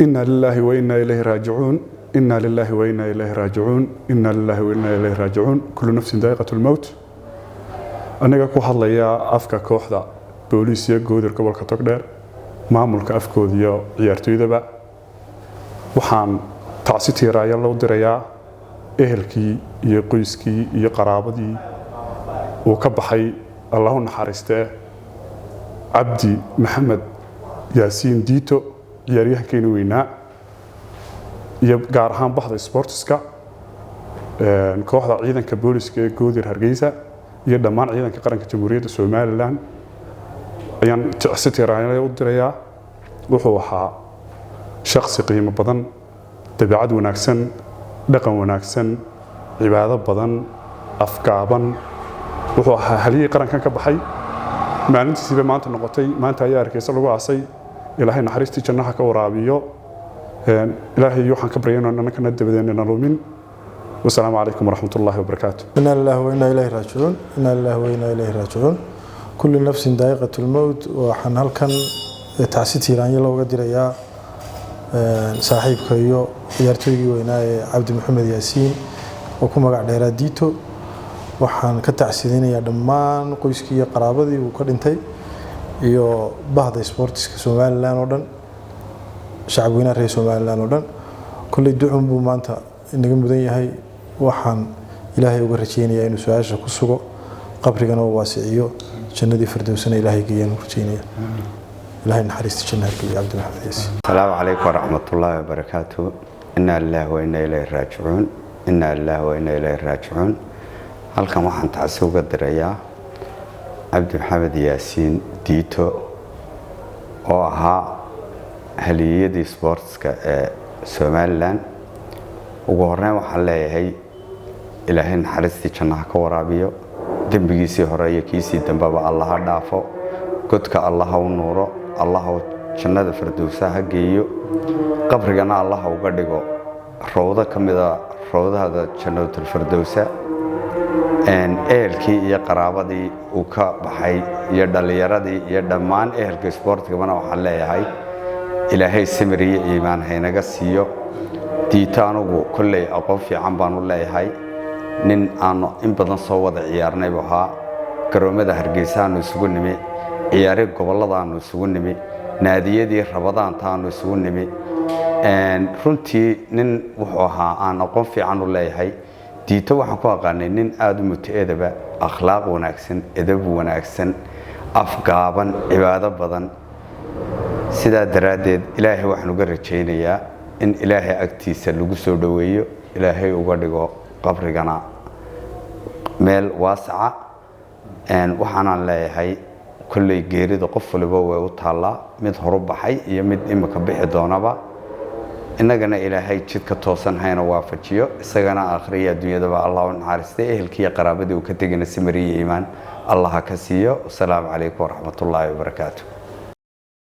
إنا لله وإنا إليه راجعون إنا لله وإنا إليه راجعون إنا لله وإنا إليه راجعون كل نفس ذائقة الموت أنا كو hadlaya afka kooxda booliska goodir gobolka Togdheer maamulka afkoodiyo ciyaartoydaba waxaan tacsiti raaya loo dirayaa ehelkii iyo qoyskii iyo qaraabadii oo ka baxay Allahu naxariistee Cabdi Maxamed Yaasiin Diito ciyaaryahankeena weynaa iyo gaar ahaan baxda sportska kooxda ciidanka booliska ee goodir Hargeysa iyo dhammaan ciidanka qaranka Jamhuuriyadda Soomaaliland ayaan tacsiti raaya u dirayaa wuxuu ahaa shakhsi qiimo badan dabeecad wanaagsan dhaqan wanaagsan cibaado badan afgaaban wuxuu ahaa haliyay qarankan ka baxay maalintiisiiba maanta noqotay maanta ayaa Hargeysa lagu aasay ilaahay naxariistii jannaha ka waraabiyo ilaahay waxaan ka baryaynaa annagana dabadeena lumin والسلام عليكم ورحمة الله وبركاته. إنا لله وإنا إليه راجعون إنا لله وإنا إليه راجعون كل نفس ذائقة الموت وحن هل كان تعسيتي راني لو قدر يا صاحب كيو يرتوي وإنا عبد محمد ياسين وكما قاعد يراديتو وحن كتعسيدين يا دمان قويسكي قرابدي وكل انتي يو بعض سبورتس كسومال لانودن شعبنا رئيس سومال لانودن كل الدعم بمانتا إنك مدن يهي waxaan ilaahay uga rajeynayaa inuu su'aasha ku sugo qabrigana uu waasiciyo jannadii firdawsana ilaahay geeyaan u rajeynaya ilaahay naxariista jannada geeyo Cabdi Maxamed Yaasiin. Assalaamu alaykum warahmatullaahi wabarakaatuh. Inna lillahi wa inna ilayhi raaji'uun. Inna lillahi wa inna ilayhi raaji'uun. halkan waxaan taasi uga dirayaa Cabdi Maxamed Yaasiin Diito oo ahaa haliyadii sportska ee Soomaaliland ugu horreyn waxaan leeyahay ilaahay naxariistii jannaha ka waraabiyo dambigiisii hore iyo kiisii dambaba Allah ha dhaafo godka Allah ha u nuuro Allah ha jannada firdawsa ha geeyo qabrigana Allah ha uga dhigo rawda kamida rawdada jannatul firdawsa ehelkii iyo qaraabadii uu ka baxay iyo dhalinyaradii iyo dhammaan ehelka sportkana waxaan leeyahay ilaahay samir iyo iimaan haynaga siiyo Diito anugu kulley aqoon fiican baan u leeyahay nin aanu in badan soo wada ciyaarnay waxa garoomada Hargeysa aanu isugu nimi ciyaare gobolada aanu isugu nimi naadiyadii Rabadaan taanu isugu nimi runtii nin wuxuu ahaa aan aqoon fiican u leeyahay Diito waxaan ku aqaanay nin aad u mutaadaba akhlaaq wanaagsan edeb wanaagsan afgaaban cibaado badan sidaa daraadeed ilaahay waxaan uga rajeynayaa in ilaahay agtiisa lagu soo dhaweeyo ilaahay uga dhigo qabrigana meel waasaca waxaan leeyahay kulley geerida qof waliba way u taala mid horu baxay iyo mid imika bixi doonaba inagana ilaahay jidka toosan hayna waafajiyo isagana aakhiriya dunyadaba Allah u naxariistay ehelkiya qaraabadii uu ka tagana samiriye iimaan Allah ka siiyo. Assalaamu alaykum warahmatullaahi wabarakaatuh.